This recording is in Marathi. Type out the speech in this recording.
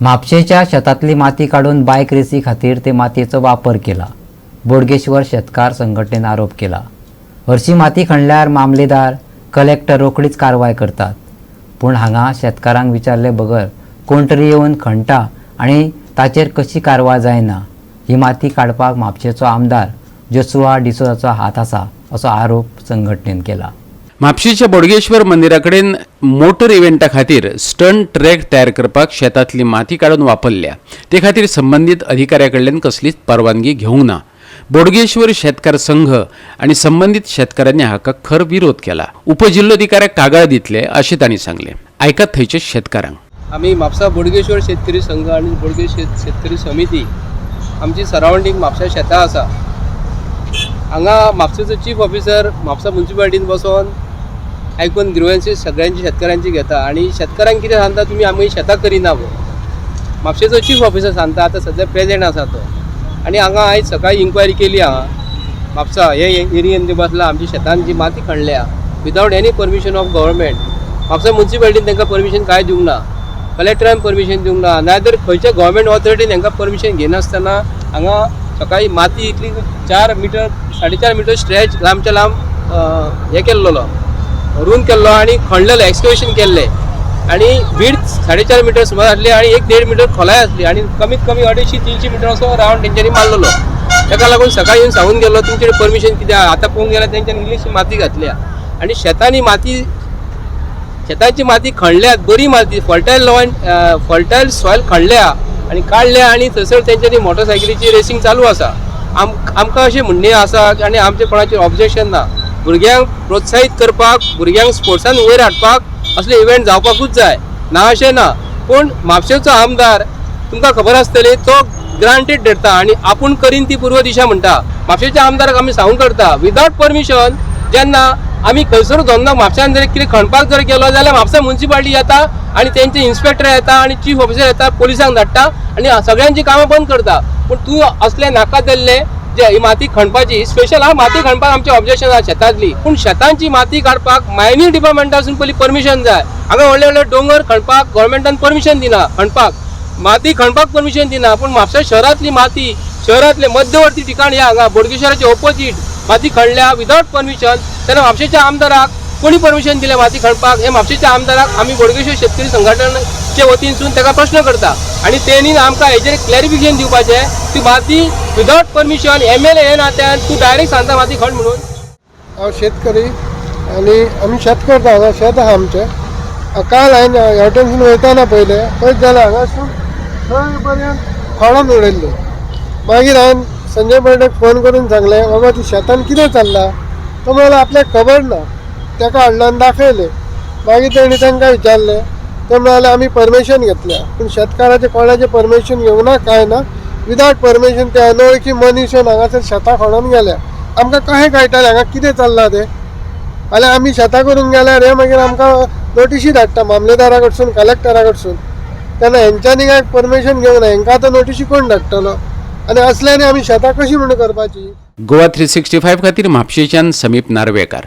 म्हापशेच्या शेतातली माती काढून बायक रेसी खातीर ते मातयेचो वापर केला. बोडगेश्वर शेतकार संघटनेन आरोप केला. हरशी माती खणल्यार मामलेदार कलेक्टर रोखडीच कारवाय करतात. पूण हांगा शेतकारांक विचारले बगर कोण तरी येवन खणटा आनी ताचेर कशी कारवाय जायना. ही माती काडपाक म्हापशेचो आमदार जोसुआ डिसोजाचो हात आसा असो आरोप संघटनेन केला. म्हापशेच्या बोडगेश्वर मंदिरा कडेन मोटर इव्हेंटा खातीर स्टंट ट्रॅक तयार करपाक शेतांतली माती काडून वापरल्या. ते खातीर संबंधीत अधिकाऱ्या कडल्यान कसलीच परवानगी घेवंक ना. बोडगेश्वर शेतकार संघ आणि संबंधित शेतकऱ्यांनी हाका खर विरोध केला. उपजिल्लोधिकाऱ्याक कागाळ दितले अशें तांणी सांगले. आयकात थंयचे शेतकारांक. आम्ही म्हापसा बोडगेश्वर शेतकरी संघ आणि बोडगेश्वर शेतकरी समिती आमची सरावंडींग म्हापशा शेतां आसा. हांगा म्हापशेचो चीफ ऑफिसर म्हापसा म्युन्सिपालिटीन बसोन आयकून ग्रिव्हन्सीस सगळ्यांची शेतकऱ्यांची घेता आणि शेतकऱ्यांक कितें सांगता तुमी आमी शेतां करिना गो. म्हापशेचो चीफ ऑफिसर सांगता आतां सद्या प्रेजेंट आसा तो. आनी हांगा आयज सकाळी इन्क्वायरी केली हांगा म्हापसा हे एरियेन ते बसला आमची शेतांची माती खणल्या विदावट any permission of government. Mapusa म्युन्सिपालिटीन तांकां परमिशन कांय दिवंक ना. कलेक्टरान परमिशन दिवंक ना. नायदर खंयच्या गव्हर्मेंट ऑथॉरिटीन हांकां परमिशन घेनासतना हांगा सकाळी माती इतली 4 मीटर 4.5 मीटर स्ट्रेच लांबच्या लांब हे केल्लो रूंद केल्लो आणि खणलेलो एक्सकवेशन केल्ले आणि विड्थ 4.5 मीटर सुमार आसली आणि 1.5 मीटर खोलाय आसली आणि कमीत कमी 250-300 मीटर असो रावंड तेंच्यांनी मारलेलो. ताका लागून सकाळी येवन सांगून गेलो तुमचे परमिशन कितें आतां पळोवंक गेल्यार तेंच्यांनी इल्लीशी माती घातल्या आणि शेतांची माती खणल्यात. बरी माती फर्टायल सॉयल खणल्या आणि काढल्या आणि थंयसर तेंच्यांनी मोटरसायकलीची रेसिंग चालू आसा. आमकां अशें म्हणणें आसा आणि आमचे कोणाचेर ऑब्जेक्शन ना. भुरग्यांक प्रोत्साहीत करपाक भुरग्यांक स्पोर्ट्सान वयर हाडपाक असले इव्हेंट जावपाकूच जाय ना अशें ना. पूण म्हापशेचो आमदार तुमकां खबर आसतली तो ग्रांटेड धरता आणि आपूण करीन ती पूर्व दिशा म्हणटा. म्हापशेच्या आमदाराक आमी सांगूंक करता विदावट परमिशन जेन्ना आमी खंयसर धंदो म्हापशान जर कितें खणपाक जर गेलो जाल्यार म्हापसा म्युन्सिपालिटी येता आणि तेंचे इन्स्पेक्टर येता आणि चीफ ऑफिसर येता पोलिसांक धाडटा आणि सगळ्यांची कामां बंद करता. पूण तूं असले नाका जाल्ले जे ही माती खणपाची स्पेशल माती खणपाक आमचे ऑब्जेक्शन आसा शेतांतली. पूण शेतांची माती काडपाक मायनींग डिपार्टमेंटासून पयलीं परमिशन जाय. हांगा व्हडले व्हडले डोंगर खणपाक गव्हर्मेंटान परमिशन दिना. खणपाक माती खणपाक परमिशन दिना. पूण म्हापसा शहरांतली माती शहरांतले मध्यवर्ती ठिकाण या हांगा बोडगेश्वराचे ऑपोजीट माती खणल्या विदावट परमिशन. तेन्ना म्हापशेच्या आमदाराक कोणी परमिशन दिलें माती खणपाक हे म्हापशेच्या आमदाराक आमी बोडगेश्वर शेतकरी संघटनेचे वतीनसून ताका प्रश्न करता आणि तेणी आमकां हेजेर क्लॅरिफिकेशन दिवपाचें. ती माती विदावट परमिशन MLA हे नात्यान तूं डायरेक्ट सांगता माती खण म्हणून. हांव शेतकरी आनी आमी शेत करता. हांगा शेत आहा आमचें. काल हांवें हेवटेनसून वयताना पळयत जाल्यार हांगासून थंय पर्यंत खणून उडयल्ली. मागीर हांवें संजय बर्डेक फोन करून सांगलें बाबा ती शेतान कितें चल्लां. तो म्हणलो आपल्याक खबर ना. ताका हाडून दाखयलें. मागीर तेणी तांकां विचारलें. ते म्हणाले आमी परमिशन घेतल्या पूण शेतकाराचें कोणाचें परमिशन घेवंक ना कांय ना. विदावट परमिशन ते अनवळखी मनीस येवन हांगासर शेतां खणून गेल्या. आमकां कशें कळटलें हांगा कितें चल्लां तें. जाल्यार आमी शेतां करूंक गेल्यार हे मागीर आमकां नोटिशी धाडटा मामलेदारा कडसून कलेक्टरा कडसून. तेन्ना हेंच्यांनी कांय परमिशन घेवंक ना. हेंकां आतां नोटिशी कोण धाडटलो आनी असल्यानी आमी शेतां कशी म्हण करपाची. गोवा 365 खातीर म्हापशेच्यान समीप नार्वेकार.